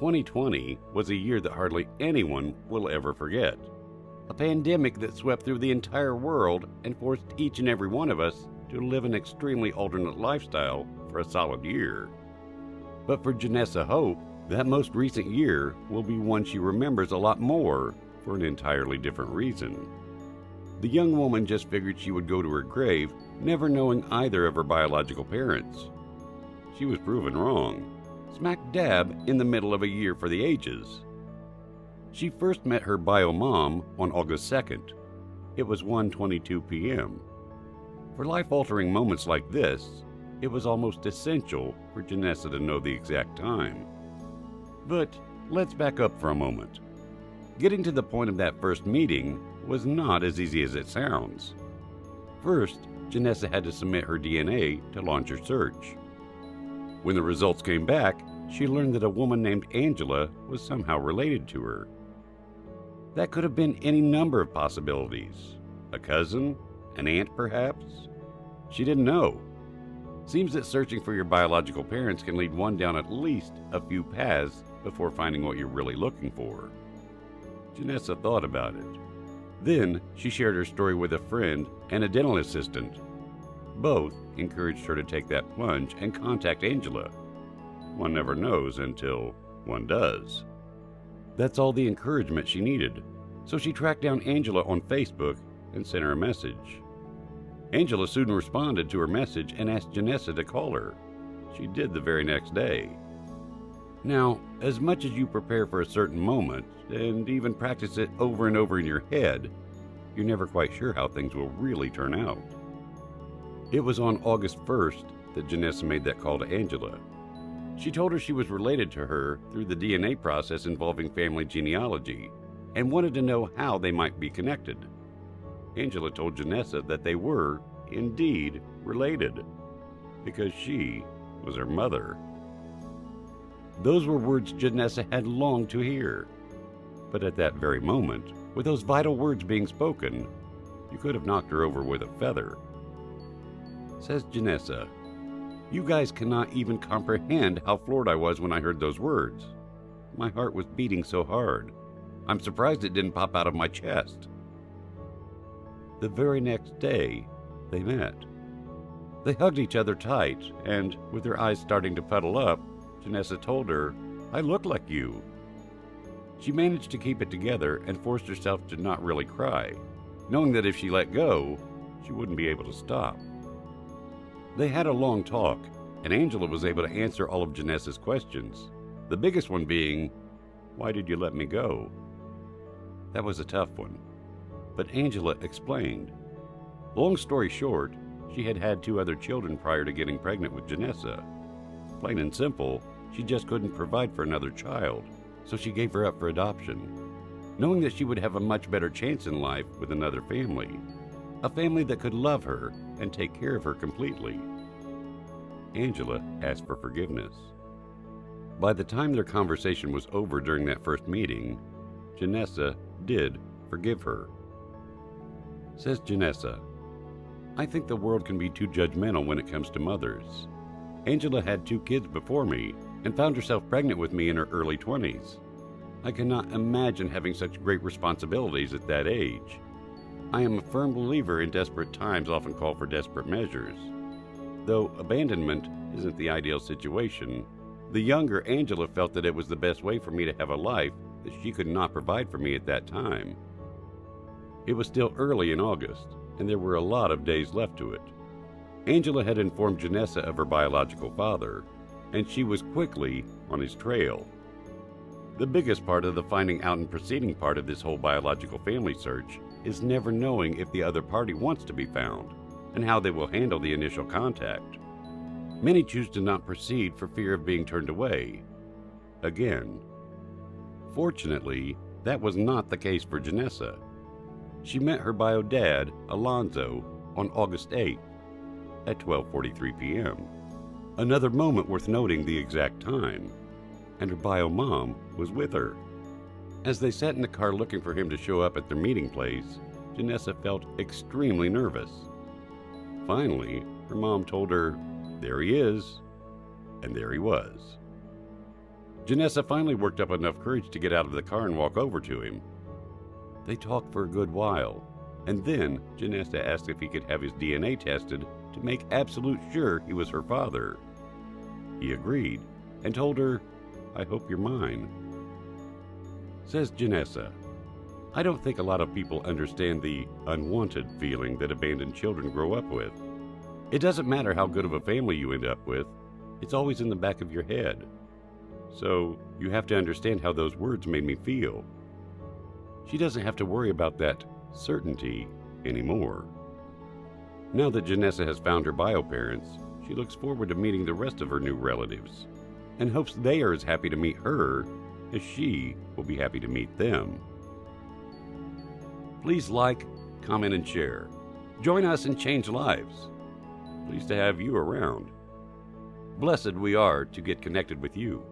2020 was a year that hardly anyone will ever forget. A pandemic that swept through the entire world and forced each and every one of us to live an extremely alternate lifestyle for a solid year. But for Janessa Hope, that most recent year will be one she remembers a lot more for an entirely different reason. The young woman just figured she would go to her grave never knowing either of her biological parents. She was proven wrong, smack dab in the middle of a year for the ages. She first met her bio mom on August 2nd. It was 1:22 p.m. For life-altering moments like this, it was almost essential for Janessa to know the exact time. But let's back up for a moment. Getting to the point of that first meeting was not as easy as it sounds. First, Janessa had to submit her DNA to launch her search. When the results came back, she learned that a woman named Angela was somehow related to her. That could have been any number of possibilities. A cousin? An aunt, perhaps? She didn't know. Seems that searching for your biological parents can lead one down at least a few paths before finding what you're really looking for. Janessa thought about it. Then she shared her story with a friend and a dental assistant. Both encouraged her to take that plunge and contact Angela. One never knows until one does. That's all the encouragement she needed, so she tracked down Angela on Facebook and sent her a message. Angela soon responded to her message and asked Janessa to call her. She did the very next day. Now, as much as you prepare for a certain moment, and even practice it over and over in your head, you're never quite sure how things will really turn out. It was on August 1st that Janessa made that call to Angela. She told her she was related to her through the DNA process involving family genealogy, and wanted to know how they might be connected. Angela told Janessa that they were, indeed, related, because she was her mother. Those were words Janessa had longed to hear. But at that very moment, with those vital words being spoken, you could have knocked her over with a feather. Says Janessa, "You guys cannot even comprehend how floored I was when I heard those words. My heart was beating so hard. I'm surprised it didn't pop out of my chest." The very next day, they met. They hugged each other tight, and with her eyes starting to puddle up, Janessa told her, "I look like you." She managed to keep it together and forced herself to not really cry, knowing that if she let go, she wouldn't be able to stop. They had a long talk, and Angela was able to answer all of Janessa's questions, the biggest one being, "Why did you let me go?" That was a tough one, but Angela explained. Long story short, she had had 2 other children prior to getting pregnant with Janessa. Plain and simple, she just couldn't provide for another child, so she gave her up for adoption, knowing that she would have a much better chance in life with another family, a family that could love her and take care of her completely. Angela asked for forgiveness. By the time their conversation was over during that first meeting, Janessa did forgive her. Says Janessa, "I think the world can be too judgmental when it comes to mothers. Angela had 2 kids before me and found herself pregnant with me in her early 20s. I cannot imagine having such great responsibilities at that age. I am a firm believer in desperate times often call for desperate measures. Though abandonment isn't the ideal situation, the younger Angela felt that it was the best way for me to have a life that she could not provide for me at that time." It was still early in August, and there were a lot of days left to it. Angela had informed Janessa of her biological father, and she was quickly on his trail. The biggest part of the finding out and proceeding part of this whole biological family search is never knowing if the other party wants to be found, and how they will handle the initial contact. Many choose to not proceed for fear of being turned away. Again. Fortunately, that was not the case for Janessa. She met her bio dad, Alonzo, on August 8th at 12:43 p.m. Another moment worth noting the exact time, and her bio mom was with her. As they sat in the car looking for him to show up at their meeting place, Janessa felt extremely nervous. Finally, her mom told her, "There he is," and there he was. Janessa finally worked up enough courage to get out of the car and walk over to him. They talked for a good while, and then Janessa asked if he could have his DNA tested to make absolute sure he was her father. He agreed and told her, "I hope you're mine." Says Janessa, "I don't think a lot of people understand the unwanted feeling that abandoned children grow up with. It doesn't matter how good of a family you end up with, it's always in the back of your head. So you have to understand how those words made me feel." She doesn't have to worry about that certainty anymore. Now that Janessa has found her bio parents, she looks forward to meeting the rest of her new relatives and hopes they are as happy to meet her as she will be happy to meet them. Please like, comment, and share. Join us and change lives. Pleased to have you around. Blessed we are to get connected with you.